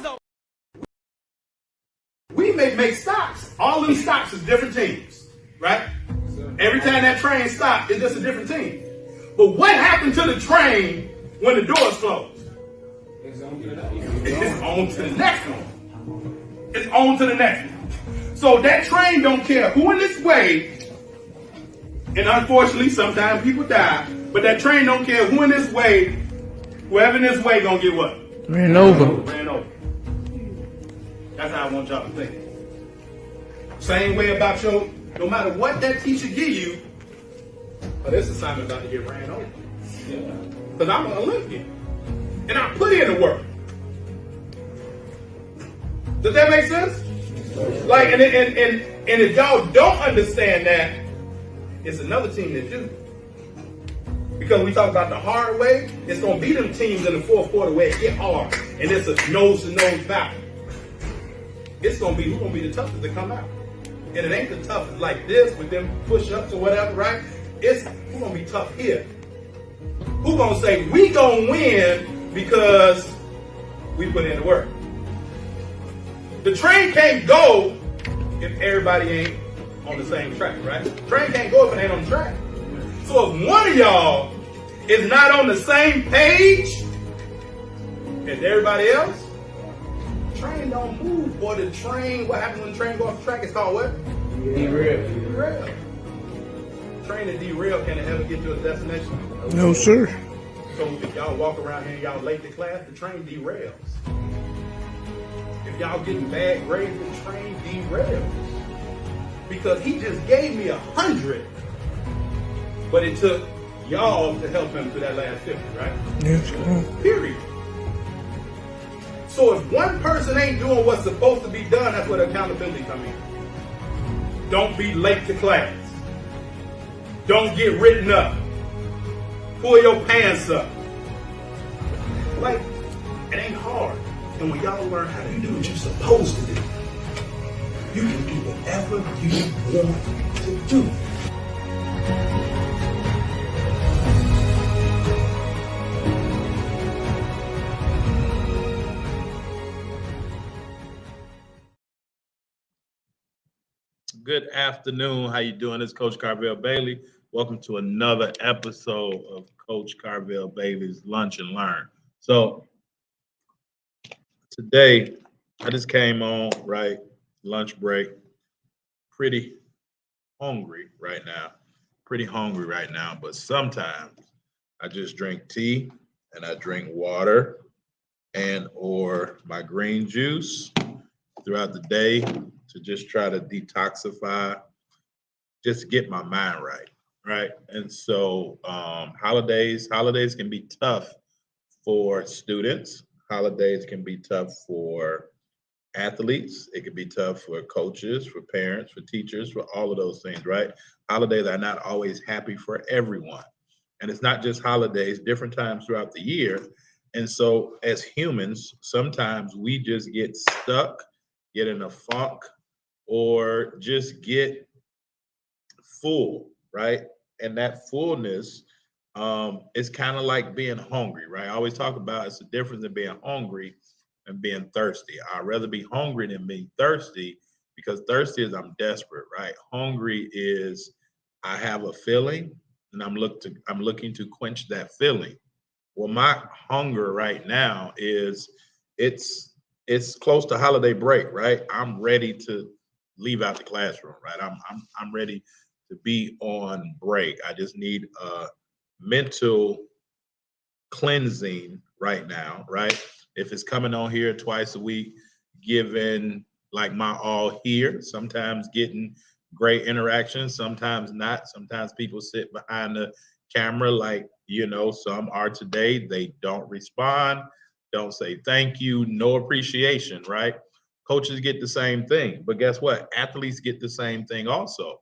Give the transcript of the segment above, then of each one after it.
So we make stops. All them stops is different teams, right? Every time that train stops, it's just a different team. But what happened to the train when the doors closed? It's on to the next one. It's on to the next one. So that train don't care who in this way, and unfortunately sometimes people die, but that train don't care who in this way, whoever in this way gonna get what? Ran over. Ran over. That's how I want y'all to think. Same way about your, no matter what that teacher give you, oh, this assignment about to get ran over. Yeah. Because I'm an Olympian. And I put in the work. Does that make sense? Like, and if y'all don't understand that, it's another team that do. Because we talk about the hard way, it's going to be them teams in the fourth quarter where it get hard. And it's a nose-to-nose battle. It's going to be, who's going to be the toughest to come out? And it ain't the toughest like this with them push-ups or whatever, right? It's who's going to be tough here. Who's going to say, we going to win because we put in the work. The train can't go if everybody ain't on the same track, right? The train can't go if it ain't on the track. So if one of y'all is not on the same page as everybody else, the train don't move. Or the train, what happens when the train goes off the track? It's called what? Derail. Derail. Train that derail, can it ever get to its destination? No, sir. So if y'all walk around here and y'all late to class, the train derails. If y'all getting bad grades, the train derails. Because he just gave me 100, but it took y'all to help him to that last 50, right? Yes, Period. So if one person ain't doing what's supposed to be done, that's where the accountability comes in. Don't be late to class. Don't get written up. Pull your pants up. Like, it ain't hard. And when y'all learn how to do what you're supposed to do, you can do whatever you want to do. Good afternoon. How you doing? It's Coach Carvel Bailey. Welcome to another episode of Coach Carvel Bailey's Lunch and Learn. So today I just came on, right, lunch break. Pretty hungry right now. But sometimes I just drink tea and I drink water and or my green juice throughout the day to just try to detoxify, just get my mind right? And so holidays can be tough for students. Holidays can be tough for athletes. It can be tough for coaches, for parents, for teachers, for all of those things, right? Holidays are not always happy for everyone. And it's not just holidays, different times throughout the year. And so as humans, sometimes we just get stuck, get in a funk, or just get full, right? And that fullness is kind of like being hungry, right? I always talk about it's the difference in being hungry and being thirsty. I'd rather be hungry than being thirsty, because thirsty is I'm desperate, right? Hungry is I have a feeling and I'm looking to quench that feeling. Well, my hunger right now is it's close to holiday break, right? I'm ready to leave out the classroom, right? I'm ready to be on break. I just need a mental cleansing right now, right? If it's coming on here twice a week, giving like my all here, sometimes getting great interactions, sometimes not. Sometimes people sit behind the camera like, some are today, they don't respond, don't say thank you, no appreciation, right? Coaches get the same thing, but guess what? Athletes get the same thing also.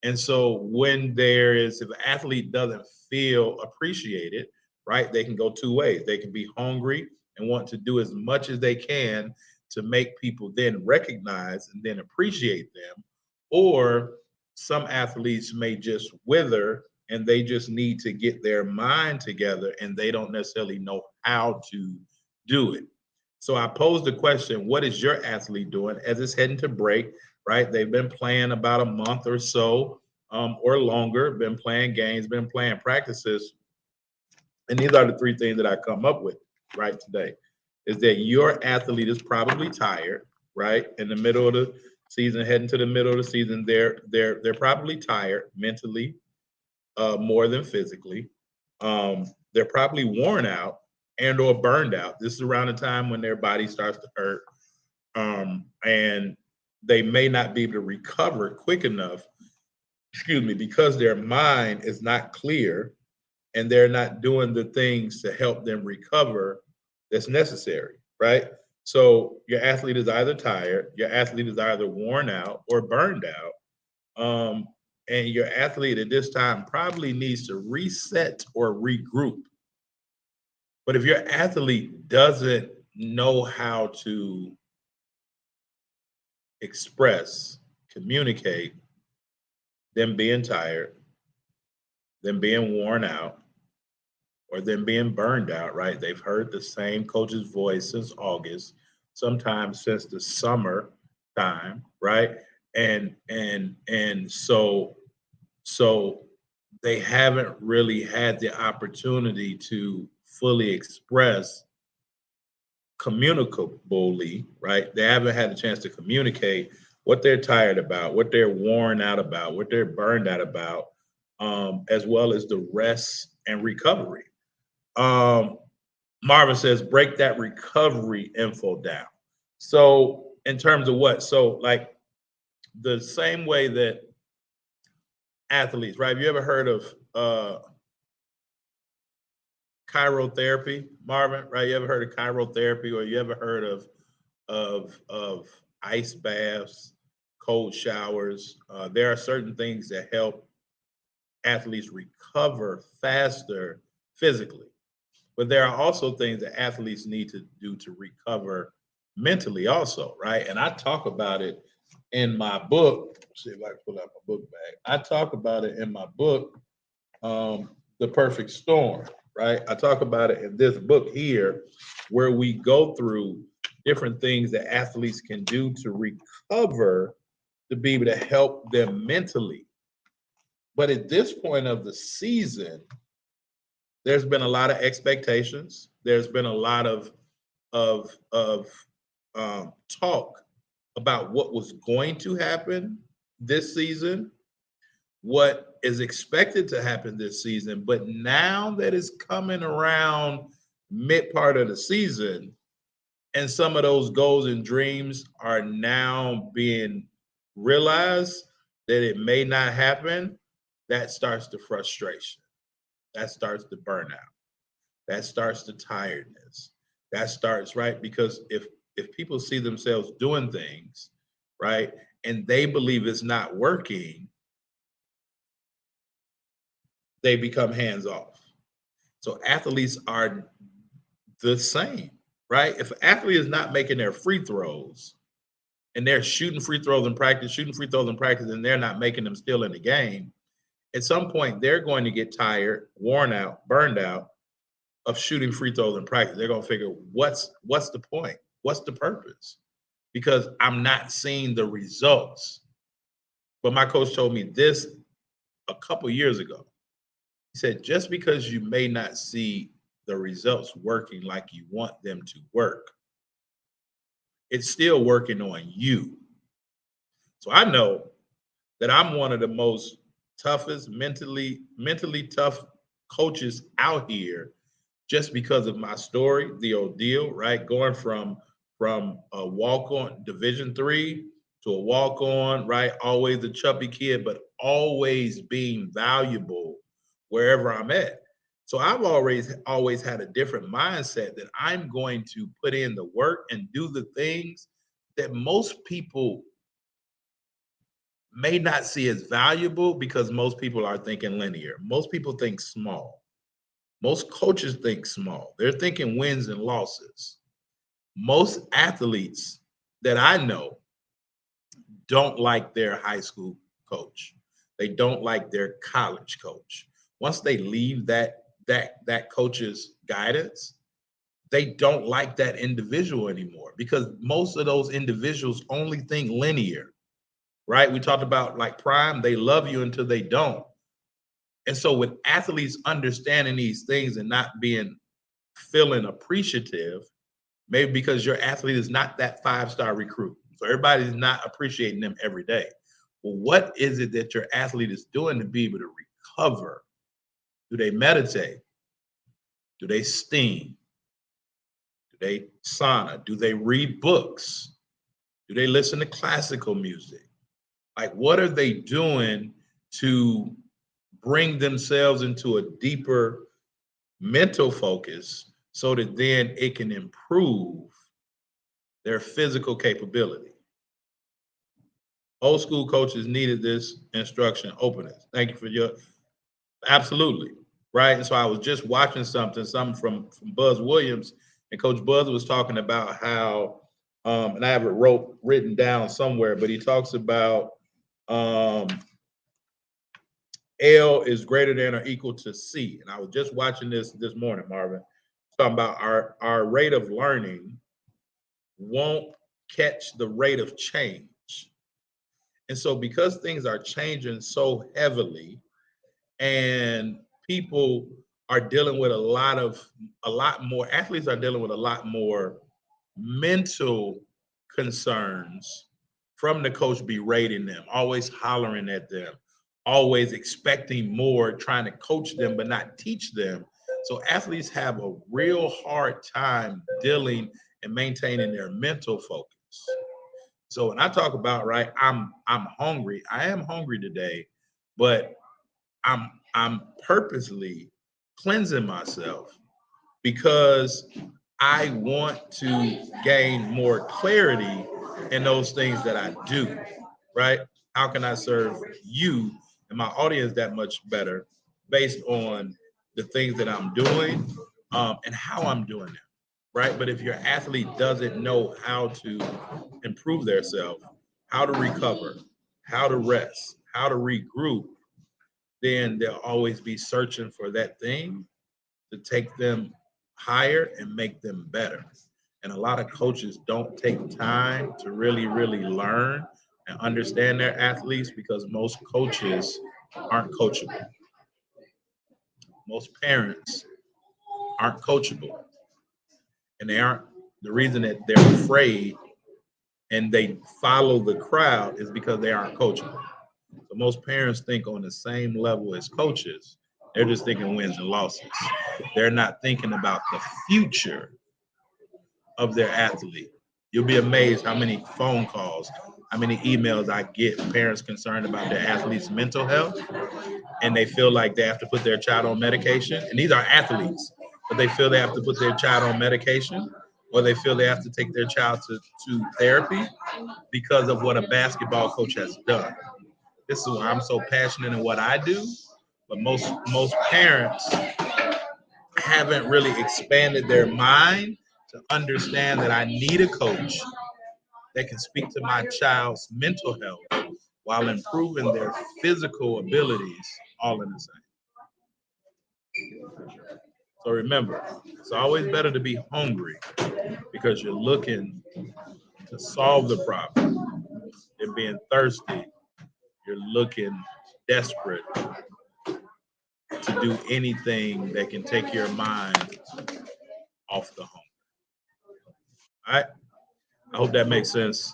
And so when if an athlete doesn't feel appreciated, right, they can go two ways. They can be hungry and want to do as much as they can to make people then recognize and then appreciate them. Or some athletes may just wither and they just need to get their mind together and they don't necessarily know how to do it. So I posed the question, what is your athlete doing as it's heading to break, right? They've been playing about a month or so or longer, been playing games, been playing practices. And these are the three things that I come up with right today is that your athlete is probably tired, right? In the middle of the season, heading to the middle of the season, they're probably tired mentally, more than physically. They're probably worn out and or burned out. This is around the time when their body starts to hurt, and they may not be able to recover quick enough. Excuse me, because their mind is not clear and they're not doing the things to help them recover that's necessary, right? So your athlete is either tired, your athlete is either worn out or burned out. And your athlete at this time probably needs to reset or regroup. But if your athlete doesn't know how to express, communicate, them being tired, them being worn out, or them being burned out, right? They've heard the same coach's voice since August, sometimes since the summer time, right? And so they haven't really had the opportunity to fully express communicably, right? They haven't had a chance to communicate what they're tired about, what they're worn out about, what they're burned out about, as well as the rest and recovery. Um, Marvin says, break that recovery info down. So, in terms of what? So, like the same way that athletes, right? Have you ever heard of chirotherapy, Marvin? Right? You ever heard of chirotherapy, or you ever heard of ice baths, cold showers? There are certain things that help athletes recover faster physically. But there are also things that athletes need to do to recover mentally, also, right? And I talk about it in my book. Let's see if I can pull out my book bag. I talk about it in my book, The Perfect Storm, right? I talk about it in this book here, where we go through different things that athletes can do to recover, to be able to help them mentally. But at this point of the season, there's been a lot of expectations. There's been a lot of talk about what was going to happen this season, what is expected to happen this season. But now that it's coming around mid part of the season, and some of those goals and dreams are now being realized that it may not happen, that starts the frustration. That starts the burnout. That starts the tiredness. That starts, right? Because if people see themselves doing things, right, and they believe it's not working, they become hands off. So athletes are the same, right? If an athlete is not making their free throws and they're shooting free throws in practice, and they're not making them still in the game, at some point they're going to get tired, worn out, burned out of shooting free throws in practice. They're gonna figure what's the point? What's the purpose? Because I'm not seeing the results. But my coach told me this a couple years ago. He said, just because you may not see the results working like you want them to work, it's still working on you. So I know that I'm one of the most toughest, mentally tough coaches out here, just because of my story, the ordeal, right? Going from a walk on Division III to a walk on, right? Always a chubby kid, but always being valuable wherever I'm at. So I've always had a different mindset that I'm going to put in the work and do the things that most people may not see as valuable, because most people are thinking linear. Most people think small. Most coaches think small. They're thinking wins and losses. Most athletes that I know don't like their high school coach. They don't like their college coach. Once they leave that coach's guidance, they don't like that individual anymore because most of those individuals only think linear, right? We talked about like Prime, they love you until they don't. And so with athletes understanding these things and not feeling appreciative, maybe because your athlete is not that 5-star recruit. So everybody's not appreciating them every day. Well, what is it that your athlete is doing to be able to recover? Do they meditate? Do they steam? Do they sauna? Do they read books? Do they listen to classical music? Like, what are they doing to bring themselves into a deeper mental focus so that then it can improve their physical capability? Old school coaches needed this instruction openness. Thank you for your, absolutely, right? And so I was just watching something from Buzz Williams, and Coach Buzz was talking about how, and I have it written down somewhere, but he talks about L is greater than or equal to C. And I was just watching this morning, Marvin, talking about our rate of learning won't catch the rate of change. And so because things are changing so heavily and people are dealing with a lot more, athletes are dealing with a lot more mental concerns from the coach berating them, always hollering at them, always expecting more, trying to coach them, but not teach them. So athletes have a real hard time dealing and maintaining their mental focus. So when I talk about, right, I'm hungry. I am hungry today, but I'm purposely cleansing myself because I want to gain more clarity in those things that I do, right? How can I serve you and my audience that much better based on the things that I'm doing and how I'm doing them, right? But if your athlete doesn't know how to improve themselves, how to recover, how to rest, how to regroup, then they'll always be searching for that thing to take them higher and make them better. And a lot of coaches don't take time to really, really learn and understand their athletes because most coaches aren't coachable. Most parents aren't coachable. And they aren't, the reason that they're afraid and they follow the crowd is because they aren't coachable. So most parents think on the same level as coaches. They're just thinking wins and losses. They're not thinking about the future of their athlete. You'll be amazed how many phone calls, how many emails I get, parents concerned about their athlete's mental health, and they feel like they have to put their child on medication. And these are athletes, but they feel they have to put their child on medication, or they feel they have to take their child to therapy because of what a basketball coach has done. This is why I'm so passionate in what I do, but most parents haven't really expanded their mind to understand that I need a coach that can speak to my child's mental health while improving their physical abilities all in the same. So remember, it's always better to be hungry because you're looking to solve the problem than being thirsty. You're looking desperate to do anything that can take your mind off the hunger. All right? I hope that makes sense.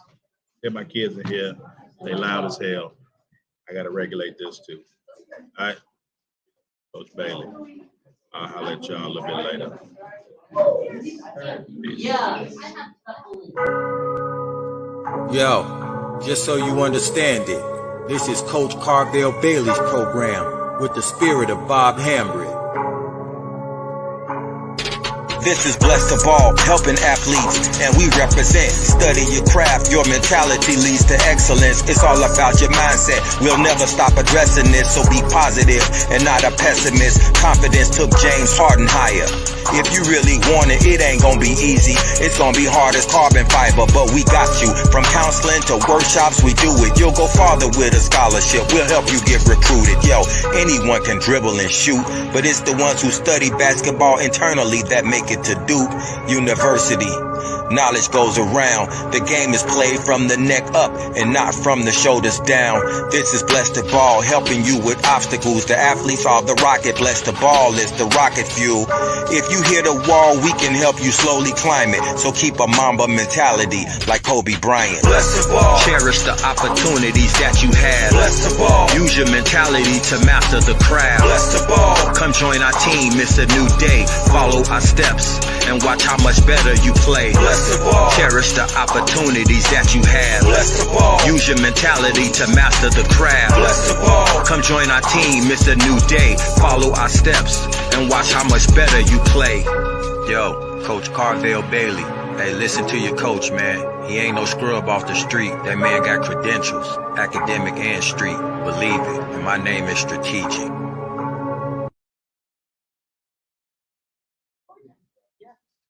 Get my kids in here. They loud as hell. I got to regulate this too. All right? Coach Bailey. I'll holler at y'all a little bit later. Peace. Yo, just so you understand it, this is Coach Carvel Bailey's program with the spirit of Bob Hambry. This is Blessed of All, helping athletes, and we represent. Study your craft, your mentality leads to excellence. It's all about your mindset. We'll never stop addressing this, so be positive and not a pessimist. Confidence took James Harden higher. If you really want it, it ain't gonna be easy. It's gonna be hard as carbon fiber, but we got you. From counseling to workshops, we do it. You'll go farther with a scholarship. We'll help you get recruited. Yo, anyone can dribble and shoot, but it's the ones who study basketball internally that make make it to Duke University. Knowledge goes around. The game is played from the neck up and not from the shoulders down. This is Bless the Ball, helping you with obstacles. The athletes are the rocket. Bless the Ball is the rocket fuel. If you hit a wall, we can help you slowly climb it. So keep a Mamba mentality like Kobe Bryant. Bless the Ball. Cherish the opportunities that you have. Bless the Ball. Use your mentality to master the craft. Bless the Ball. Come join our team, it's a new day. Follow our steps and watch how much better you play. Bless the Ball. Cherish the opportunities that you have. Bless the Ball. Use your mentality to master the craft. Bless the Ball. Come join our team, it's a new day. Follow our steps and watch how much better you play. Yo, Coach Carvel Bailey. Hey, listen to your coach, man. He ain't no scrub off the street. That man got credentials, academic and street. Believe it. And my name is Strategic.